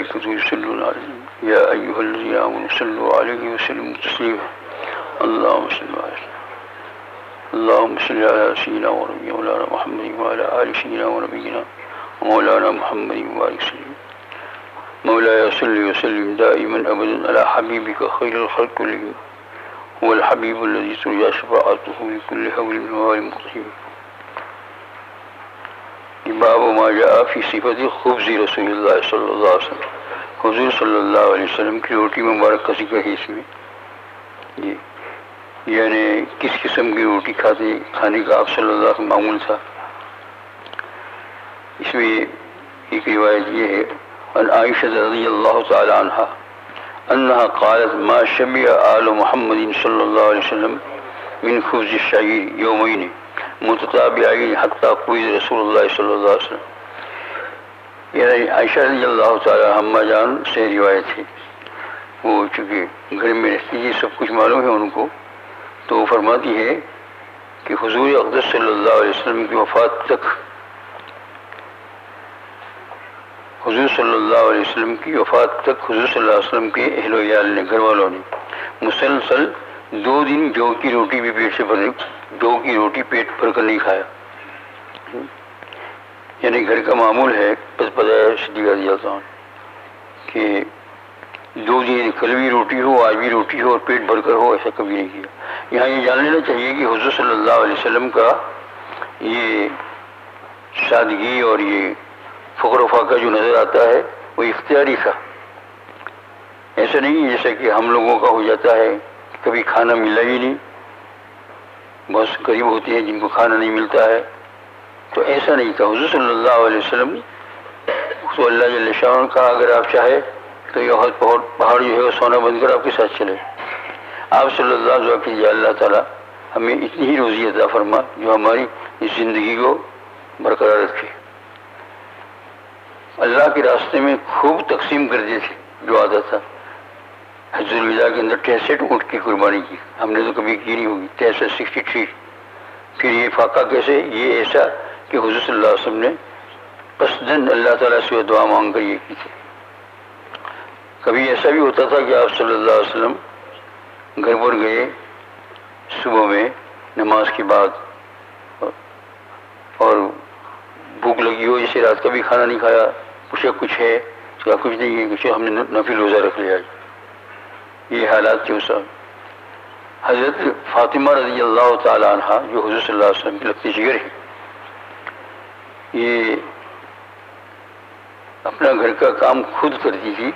وملائكته يصلون على النبي يا أيها الذين آمنوا صلوا عليه وسلموا تسليما اللهم صل على سيدنا ونبينا مولانا محمد وعلى آل سيدنا ونبينا ومولانا محمد وبارك وسلم مولاي صل وسلم دائما أبدا على حبيبك خير الخلق كلهم هو الحبيب الذي ترجى شفاعته لكل هول وهول مقتحم باب ما جاء فی صفت خبز رسول اللہ صلی اللہ علیہ وسلم حضور صلی اللہ علیہ وسلم کی روٹی مبارک کا ذکر ہے اس میں یعنی کس قسم کی روٹی کھانے کا آپ صلی اللہ علیہ وسلم معمول تھا. اس میں ایک روایت یہ ہے عن عائشہ رضی اللہ تعالی عنہا انہا قالت ما شبع آل محمد صلی اللہ علیہ وسلم من خبز الشعیر یومین متتابعین حتی قبض رسول اللہ صلی اللہ علیہ وسلم. یعنی عائشہ رضی اللہ تعالی عنہ جان سے روایت ہے، وہ چونکہ گھر میں رہتی ہے سب کچھ معلوم ہے ان کو، تو وہ فرماتی ہے کہ حضور اقدس صلی اللہ علیہ وسلم کی وفات تک حضور صلی اللہ علیہ وسلم کی وفات تک حضور صلی اللہ علیہ وسلم کے اہل و عیال نے، گھر والوں نے مسلسل 2 دن جو کی روٹی بھی پیٹ بھر کر نہیں کھایا. یعنی گھر کا معمول ہے صدیقہ رضی اللہ عنہ کہ 2 دن کل بھی روٹی ہو آج بھی روٹی ہو اور پیٹ بھر کر ہو، ایسا کبھی نہیں کیا. یہاں یہ جان لینا چاہیے کہ حضور صلی اللہ علیہ وسلم کا یہ سادگی اور یہ فقر و فاقہ جو نظر آتا ہے وہ اختیاری تھا. ایسا نہیں جیسا کہ ہم لوگوں کا ہو جاتا ہے کبھی کھانا ملا ہی نہیں، بہت قریب ہوتے ہیں جن کو کھانا نہیں ملتا ہے، تو ایسا نہیں تھا. حضور صلی اللہ علیہ وسلم تو اللہ جل شانہ نے کہا اگر آپ چاہے تو یہ پہاڑ جو ہے وہ سونا بن کر آپ کے ساتھ چلے. آپ صلی اللہ علیہ وسلم کیجیے اللہ تعالیٰ ہمیں اتنی ہی روزی عطا فرما جو ہماری اس زندگی کو برقرار رکھے. اللہ کے راستے میں خوب تقسیم کر دیے تھے جو آتا تھا. حج الوداع کے اندر 63 اونٹ کی قربانی کی، ہم نے تو کبھی کی نہیں ہوگی. 63. پھر یہ فاقہ کیسے؟ یہ ایسا کہ حضور صلی اللہ علیہ وسلم نے قصداً اللہ تعالیٰ سے دعا مانگ کر یہ کی تھی. کبھی ایسا بھی ہوتا تھا کہ آپ صلی اللہ علیہ وسلم گھر پر گئے صبح میں نماز کے بعد اور بھوک لگی ہو، جیسے رات کا بھی کھانا نہیں کھایا، پوچھا کچھ ہے؟ کیا کچھ نہیں ہے، کچھ ہم نے نفل روزہ رکھ لیا. یہ حالات کیوں صاحب؟ حضرت فاطمہ رضی اللہ تعالی عنہ جو حضور صلی اللہ علیہ وسلم کی لگتی جگر ہے، یہ اپنا گھر کا کام خود کرتی تھی.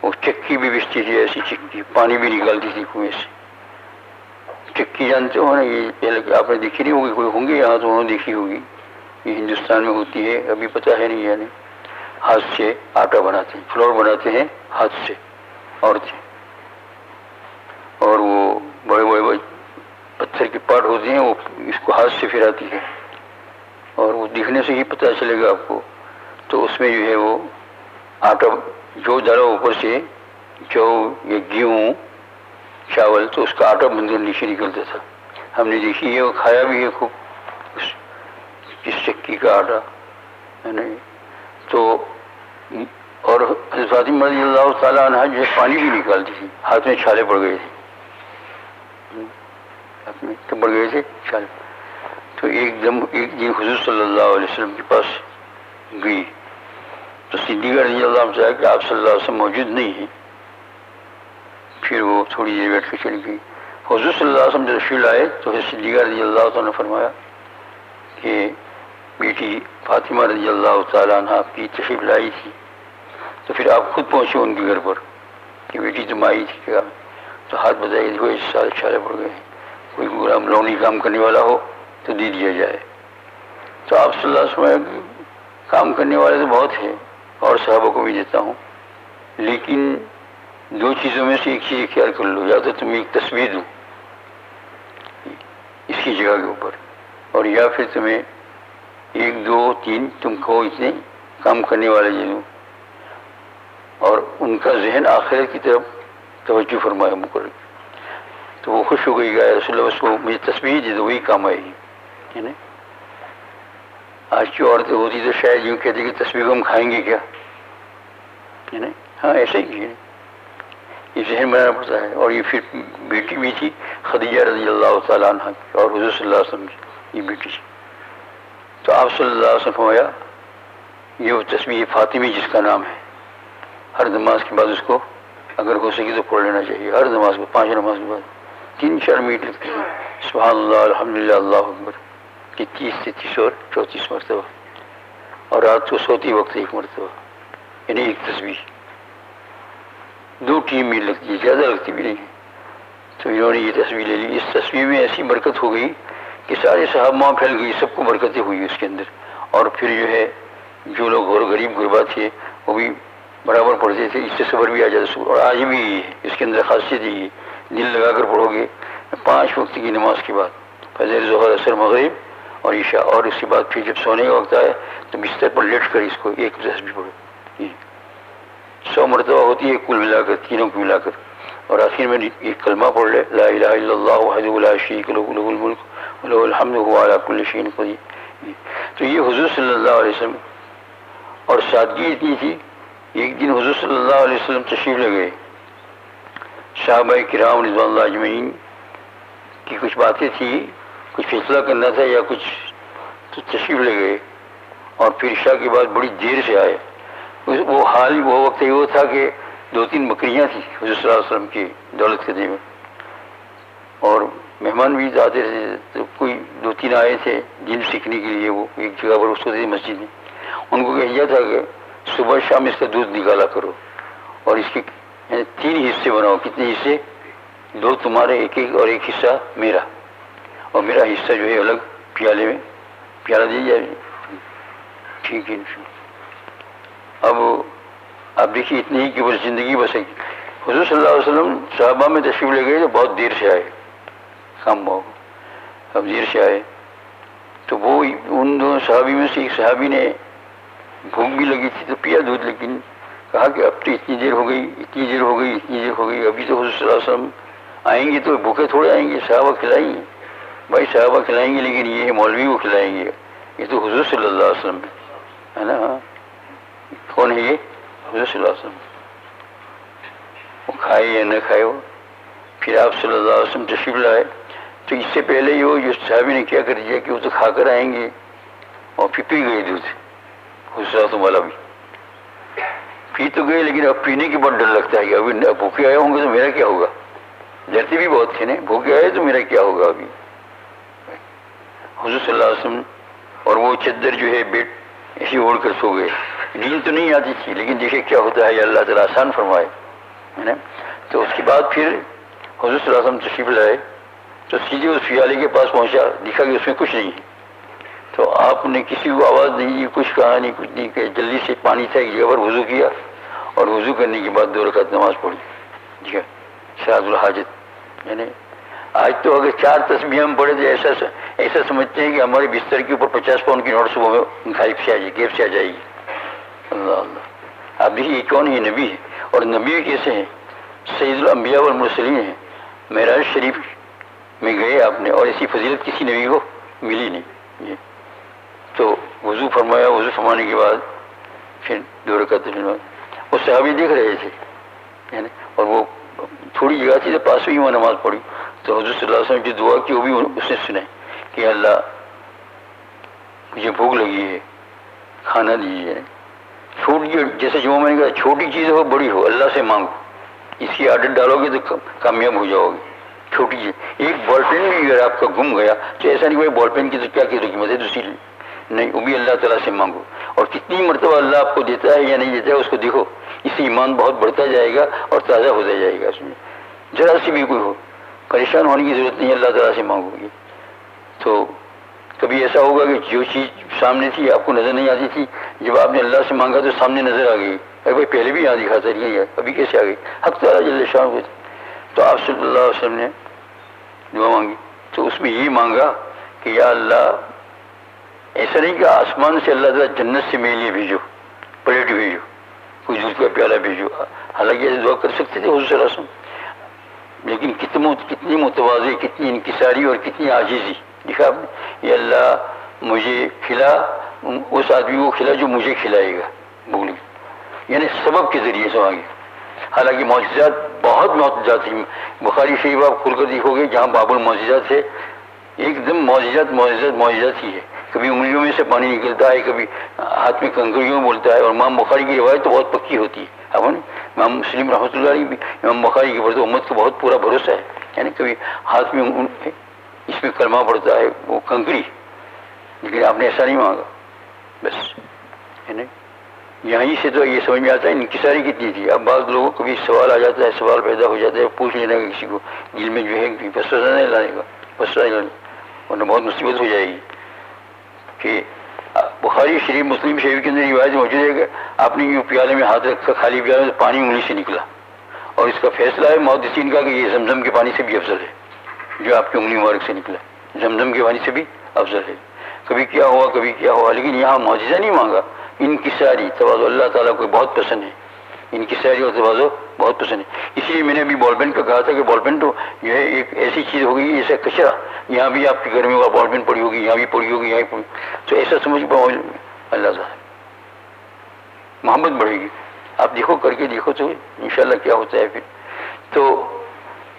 وہ چکی بھی بیچتی تھی، ایسی چکی، پانی بھی نکالتی تھی کنویں سے. چکی جانتے ہو نا، یہ پہلے آپ نے دیکھی نہیں ہوگی، کوئی ہوں گے یہاں تو انہوں نے دیکھی ہوگی. یہ ہندوستان میں ہوتی ہے، ابھی پتہ ہے نہیں. یعنی ہاتھ سے آٹا بناتے ہیں، فلور بناتے ہیں ہاتھ سے عورتیں، اور وہ بڑے پتھر کے پاٹ ہوتے ہیں، وہ اس کو ہاتھ سے پھراتی ہے، اور وہ دکھنے سے ہی پتہ چلے گا آپ کو. تو اس میں جو ہے وہ آٹا جو ڈالا اوپر سے، جو یہ گیہوں چاول، تو اس کا آٹا بندر نیچے نکلتا تھا. ہم نے دیکھی ہے، وہ کھایا بھی ہے خوب اس چکی کا آٹا ہے نا. تو اور حضرت فاطمہ رضی اللہ تعالیٰ عنہ جو ہے پانی بھی نکالتی تھی، ہاتھ میں چھالے پڑ گئے تھے، ہاتھ میں تو پڑ گئے تھے چھالے. تو ایک دن حضور صلی اللہ علیہ وسلم کے پاس گئی تو صدیقہ رضی اللہ عنہ چاہا کہ آپ صلی اللہ علیہ وسلم موجود نہیں ہیں. پھر وہ تھوڑی دیر بیٹھ کے چلی گئی. حضور صلی اللہ علیہ وسلم جب تشریف لائے تو صدیقہ رضی اللہ عنہ نے فرمایا کہ بیٹی فاطمہ رضی اللہ تعالیٰ عنہ آپ کی تشریف لائی تھی، تو پھر آپ خود پہنچے ان کے گھر پر کہ بیٹی تم آئی تھی کیا؟ تو ہاتھ بتائیے دیکھو اس سال چھالے پڑ گئے ہیں، کوئی غلام لونی کام کرنے والا ہو تو دے دیا جائے. تو آپ صلی اللہ علیہ وسلم کام کرنے والے تو بہت ہیں اور صحابہ کو بھی دیتا ہوں، لیکن 2 چیزوں میں سے ایک چیز خیال کر لو، یا تو تم ایک تصویر دو اس کی جگہ کے اوپر، اور یا پھر تمہیں 1 2 3 تم کو اتنے کام کرنے والے دے دوں. اور ان کا ذہن آخرت کی طرف توجہ فرمایا مقرر. تو وہ خوش ہو گئی کہ رسول اللہ اس کو مجھے تصویر دے دو، وہی کام آئے گی. آج کی عورتیں ہوتی تو شاید یوں کہتی کہ تصویر کو ہم کھائیں گے کیا، یعنی ہاں ایسا ہی ہے، یہ ذہن بنانا پڑتا ہے۔ اور یہ پھر بیٹی بھی تھی خدیجہ رضی اللہ تعالیٰ عنہ کی، اور حضور صلی اللہ علیہ وسلم کی یہ بیٹی تھی۔ تو آپ صلی اللہ علیہ وسلم فرمایا یہ وہ تسبیح فاطمی جس کا نام ہے، ہر نماز کے بعد اس کو اگر ہو سکے تو پڑھ لینا چاہیے، ہر نماز کو، 5 نماز کے بعد 3-4 منٹ لگتے ہیں، سبحان اللہ الحمدللہ اللہ اکبر کی 30-33 اور 34 مرتبہ، اور رات کو سوتی وقت 1 مرتبہ، یعنی ایک تسبیح 2-3 منٹ لگتی ہے، زیادہ لگتی بھی نہیں ہے۔ تو انہوں نے یہ تسبیح لے لی، اس تسبیح میں ایسی برکت ہو گئی کہ سارے صحابہ پھیل گئی، سب کو برکتیں ہوئی اس کے اندر۔ اور پھر جو ہے جو لوگ اور غریب غربا تھے وہ بھی برابر پڑھتے تھے، اس سے صبر بھی آ جاتا۔ اور آج بھی اس کے اندر خاصیت یہ ہے، دل لگا کر پڑھو گے 5 وقت کی نماز کے بعد، فجر ظہر عصر مغرب اور عشاء، اور اس کے بعد پھر جب سونے کا وقت آئے تو بستر پر لیٹ کر اس کو ایک تسبیح پڑھو، 100 مرتبہ ہوتی ہے کل ملا کر، تینوں کو ملا کر، اور آخر میں ایک کلمہ پڑھ لے، لا الہ الا اللہ وحدہ لا شریک لہ لہ الملک ولہ الحمد وہو علی کل شیء قدیر۔ تو یہ حضور صلی اللہ علیہ وسلم، اور سادگی اتنی تھی، ایک دن حضور صلی اللہ علیہ وسلم تشریف لے گئے، صحابہ کرام رضوان اللہ اجمعین کی کچھ باتیں تھی، کچھ فیصلہ کرنا تھا یا کچھ، تو تشریف لے گئے، اور پھر عشاء کے بعد بڑی دیر سے آئے۔ وہ حال وہ وقت یہ تھا کہ 2-3 بکریاں تھیں حضور صلی اللہ علیہ وسلم کی دولت خدمت میں، اور مہمان بھی آتے تھے، تو کوئی 2-3 آئے تھے دین سیکھنے کے لیے، وہ ایک جگہ پر اس کو تھے مسجد میں، ان کو کہا تھا کہ صبح شام اس کا دودھ نکالا کرو، اور اس کے 3 حصے بناؤ۔ کتنے حصے؟ 2 تمہارے، ایک اور ایک حصہ میرا، اور میرا حصہ جو ہے الگ پیالے میں، پیالہ دے جائے۔ ٹھیک ہے، اب آپ دیکھیے اتنی ہی کہ بس زندگی بسے گی۔ حضور صلی اللہ علیہ وسلم صحابہ میں تشریف لے گئے تو بہت دیر سے آئے، کام بہت، اب دیر سے آئے تو وہ ان 2 صحابی میں سے ایک صحابی نے بھوک بھی لگی تھی تو پیا دودھ، لیکن کہا کہ اب تو اتنی دیر ہو گئی، اتنی دیر ہو گئی، اتنی دیر ہو گئی، ابھی تو حضور صلی اللہ علیہ وسلم آئیں گے تو بھوکے تھوڑے آئیں گے، صحابہ کھلائیں گے۔ بھائی صحابہ کھلائیں گے لیکن یہ مولوی کو کھلائیں گے، یہ تو حضور صلی اللہ علیہ وسلم ہے نا۔ کون ہے یہ؟ حضور صلی اللہ علیہ وسلم، وہ کھائے یا نہ کھائے وہ۔ پھر آپ صلی اللہ علیہ وسلم تشریف لائے تو اس سے پہلے ہی وہ جو صحابی نے کیا کر دیا کہ وہ تو کھا کر آئیں گے، اور پھر پی گئے دودھ، حضرت والا بھی پی تو گئے، لیکن اب پینے کے بعد ڈر لگتا ہے کہ ابھی بھوکے آئے ہوں گے تو میرا کیا ہوگا، ڈرتے بھی بہت تھے نا، بھوکے آئے تو میرا کیا ہوگا ابھی۔ حضور صلی اللہ علیہ وسلم اور وہ چادر جو ہے بیٹ ایسے اوڑھ کر سو گئے، نیند تو نہیں آتی تھی، لیکن دیکھیں کیا ہوتا ہے، اللہ تعالیٰ آسان فرمائے، ہے نا۔ تو اس کے بعد پھر حضور صلی اللہ علیہ وسلم تشریف لائے تو سیدھے اس پیالے کے پاس پہنچا، دیکھا کہ اس میں کچھ نہیں ہے، تو آپ نے کسی کو آواز نہیں دی، کچھ کہا نہیں، کچھ نہیں کہ جلدی سے پانی تھا ایک جگہ پر وضو کیا، اور وضو کرنے کے بعد 2 رکعت نماز پڑھی، ٹھیک ہے، شاذ الحاجت۔ یعنی آج تو اگر 4 تسبیح ہم پڑھے تو ایسا سمجھتے ہیں کہ ہمارے بستر کے اوپر 50 پاؤنڈ کی نوٹ صبح میں غائب سے آ جائے، گیب سے آ جائے گی۔ اللہ اللہ، اب دیکھیے کون ہے؟ نبی ہے، اور نبی کیسے ہیں؟ سید الانبیاء والمرسلین ہیں، معراج شریف میں گئے آپ نے، اور ایسی فضیلت کسی نبی کو ملی نہیں۔ تو وضو فرمایا، وضو فرمانے کے بعد پھر 2 رکعت نماز، وہ صحابی دیکھ رہے تھے، اور وہ تھوڑی جگہ تھی تو پاس میں ہی وہ نماز پڑھی، تو حضور صلی اللہ علیہ وسلم کی دعا کی وہ بھی اس نے سنے کہ اللہ مجھے بھوک لگی ہے، کھانا دیجیے۔ چھوٹی، جیسے جو میں نے کہا چھوٹی چیز ہو بڑی ہو اللہ سے مانگو، اس کی عادت ڈالو گے تو کامیاب ہو جاؤ گے۔ چھوٹی چیز، ایک بال پین بھی اگر آپ کا گم گیا تو ایسا نہیں کہ بال پین کی تو کیا قیمت ہے دوسری نہیں، وہ بھی اللہ تعالیٰ سے مانگو، اور کتنی مرتبہ اللہ آپ کو دیتا ہے یا نہیں دیتا ہے اس کو دیکھو، اس سے ایمان بہت بڑھتا جائے گا اور تازہ ہوتا جائے گا۔ اس میں ذرا سی بھی کوئی ہو پریشان ہونے کی ضرورت نہیں ہے، اللہ تعالیٰ سے مانگو گے تو کبھی ایسا ہوگا کہ جو چیز سامنے تھی آپ کو نظر نہیں آتی تھی، جب آپ نے اللہ سے مانگا تو سامنے نظر آ گئی، ارے بھائی پہلے بھی یہاں دکھاتا نہیں ہے، ابھی کیسے آ گئی؟ حق تعالیٰ جل شان ہوئے۔ تو آپ صلی اللہ علیہ وسلم نے دعا مانگی تو اس میں یہ مانگا کہ یا اللہ، ایسا نہیں کہ آسمان سے اللہ تعالیٰ جنت سے میرے لیے بھیجو، پلیٹ بھیجو، کوئی دودھ کا پیالہ بھیجو، حالانکہ ایسے دعا کر سکتے تھے حضور صلی اللہ علیہ وسلم، لیکن کتنی متواضع، کتنی انکساری اور کتنی عاجزی دیکھا آپ نے۔ یہ اللہ مجھے کھلا، اس آدمی کو کھلا جو مجھے کھلائے گا، بھول گئی۔ یعنی سبب کے ذریعے سے آگے. حالانکہ معجزات بہت معجزات ہیں. بخاری شریف آپ کھول کر دیکھو گے جہاں باب المعجزات ہے ایک دم معجزات معجزات معجزات ہی ہے. کبھی انگلیوں میں سے پانی نکلتا ہے, کبھی ہاتھ میں کنکریوں بولتا ہے. اور امام بخاری کی روایت تو بہت پکی ہوتی ہے. اب امام مسلم رحمۃ اللہ علیہ بھی امام بخاری کے اوپر تو امت کو بہت پورا بھروسہ ہے. یعنی کبھی ہاتھ میں اس میں کلمہ پڑتا ہے وہ کنکری, لیکن آپ نے ایسا نہیں مانگا. بس یعنی یہیں سے تو یہ سمجھ میں آتا ہے انکساری کتنی تھی. اب بعض لوگوں کو بھی سوال آ جاتا ہے, سوال پیدا ہو جاتا ہے, پوچھ لینا کا کسی کو دل میں جو ہے وسوسہ نہیں لانے کا, وسوسہ نہیں لانے, ورنہ بہت مصیبت ہو جائے گی. کہ بخاری شریف مسلم شریف کے اندر روایت موجود ہے کہ آپ نے یوں پیالے میں ہاتھ رکھا, خالی پیالے میں پانی انگلی سے نکلا, اور اس کا فیصلہ ہے محدثین کا کہ یہ زمزم کے پانی سے بھی افضل ہے جو آپ کی انگلی مبارک سے نکلا, زمزم کے پانی سے بھی افضل ہے. کبھی کیا ہوا کبھی کیا ہوا, لیکن یہاں معجزہ نہیں مانگا. انکساری تواضع اللہ تعالیٰ کو بہت پسند ہے. انکساری اور تواضع بہت پسند ہے. اس لیے میں نے ابھی بال پین کا کہا تھا کہ بال پین تو جو ہے ایک ایسی چیز ہو گئی جیسے کچرا. یہاں بھی آپ کے گھر میں وہ بال پین پڑی ہوگی, یہاں بھی پڑی ہوگی, یہاں بھی پڑی, تو ایسا سمجھ پاؤ اللہ تعالیٰ محبت بڑھے گی. آپ دیکھو کر کے دیکھو تو انشاءاللہ کیا ہوتا ہے پھر. تو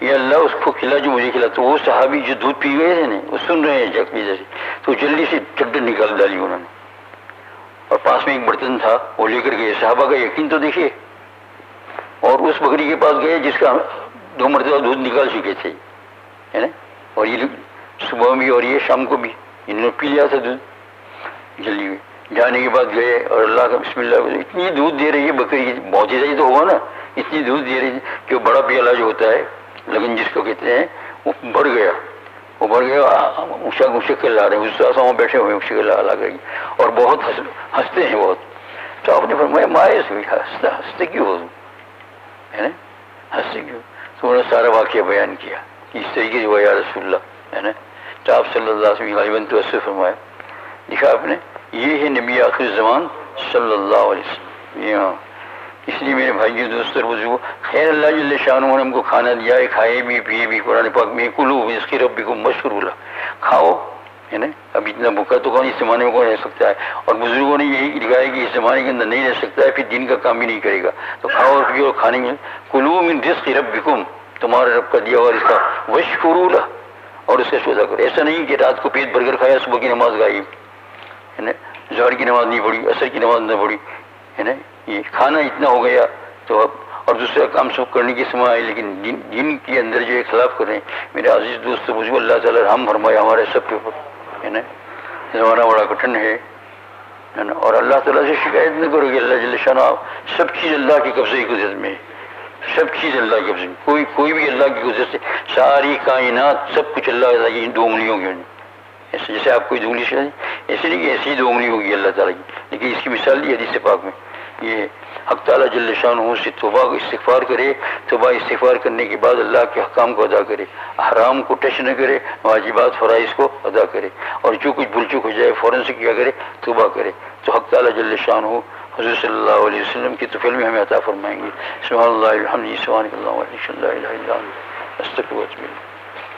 یہ اللہ اس کو کھلا جو مجھے کھلا. تو وہ صحابی جو دودھ پی گئے تھے نا وہ سن رہے ہیں جگ جیسے, تو جلدی سے چادر نکال ڈالی انہوں نے, اور پاس میں ایک برتن تھا وہ لے کر گئے. صحابہ کا یقین تو دیکھیے. اور اس بکری کے پاس گئے جس کا 2 مرتبہ دودھ نکال چکے تھے, ہے نا, اور یہ صبح بھی اور یہ شام کو بھی انہوں نے پی لیا تھا دودھ. جلدی میں جانے کے بعد گئے اور اللہ کا بسم اللہ, اتنی دودھ دے رہی ہے بکری, معجزہ ہی تو ہوگا نا, اتنی دودھ دے رہی ہے کہ وہ بڑا پیالہ جو ہوتا ہے لیکن جس کو کہتے ہیں وہ بڑھ گیا, وہ بڑھ گیا. اونچا اونچے کے لا رہے ہیں, اس وہاں بیٹھے ہوئے اونچے کے لا گئی, اور بہت ہنستے ہیں بہت. تو آپ نے فرمایا مایوس ہوئی, ہنستے کیوں ہو, ہے نا, ہنستے کیوں. تو انہوں نے سارا واقعہ بیان کیا اس طریقے سے ہوا یا رسول اللہ, ہے نا. تو آپ صلی اللہ علیہ وسلم غالباً تو ایسے فرمایا. دیکھا آپ نے, یہ ہے نبی آخر زمان صلی اللہ علیہ وسلم. یہاں اس لیے میرے بھائیوں دوستوں اور بزرگوں, خیر اللہ جل شانہ نے ہم کو کھانا دیا ہے, کھائے بھی پیے بھی. قرآن پاک میں کلوا من رزق ربکم واشکروا لہ, کھاؤ, ہے نا. اب اتنا بھوکا تو کون اس زمانے میں کون رہ سکتا ہے, اور بزرگوں نے یہی لکھا ہے کہ اس زمانے کے اندر نہیں رہ سکتا ہے, پھر دین کا کام بھی نہیں کرے گا. تو کھاؤ اور پیو اور کھانے میں کلوا من رزق ربکم, تمہارے رب کا دیا ہوا رزق, واشکروا لہ, اور اس کا شکر کرو. ایسا نہیں کہ رات کو پیٹ بھر کر کھایا, صبح کی نماز گائی, ہے نا, ظہر کی نماز نہیں پڑھی, عصر کی نماز نہ پڑھی, ہے نا. یہ کھانا اتنا ہو گیا تو اب اور دوسرا کام سب کرنے کی سما ہے, لیکن دین کے اندر جو خلاف کر رہے ہیں. میرے عزیز دوست مجھے اللہ تعالیٰ رحم فرمائے ہمارے سب کے اوپر, ہے نا. زمانہ بڑا کٹھن ہے نا, اور اللہ تعالیٰ سے شکایت نہ کرو گے. اللہ جل شانہ سب چیز اللہ کے قبضے کی قدرت میں ہے, سب چیز اللہ کے قبضے میں, کوئی بھی اللہ کی قدرت سے, ساری کائنات سب کچھ اللہ تعالیٰ کی 2 انگلیوں کی. ایسے جیسے آپ کوئی 2 انگلی سے, ایسے نہیں کہ ایسی 2 انگلی ہوگی اللہ تعالیٰ کی, لیکن اس کی مثال دی حدیث پاک میں. یہ حق تعالیٰ جل شانہ سے توبہ کو استغفار کرے, توبہ استغفار کرنے کے بعد اللہ کے حکام کو ادا کرے, حرام کو ٹچ نہ کرے, واجبات فرائض کو ادا کرے, اور جو کچھ بھول چک ہو جائے فوراً سے کیا کرے, توبہ کرے. تو حق تعالیٰ جل شانہ حضور صلی اللہ علیہ وسلم کی طفیل میں ہمیں عطا فرمائیں گے. سبحان اللہ الحمد للہ سبحانک اللہم و بحمدک لا الہ الا انت استغفرک و اتوب الیک.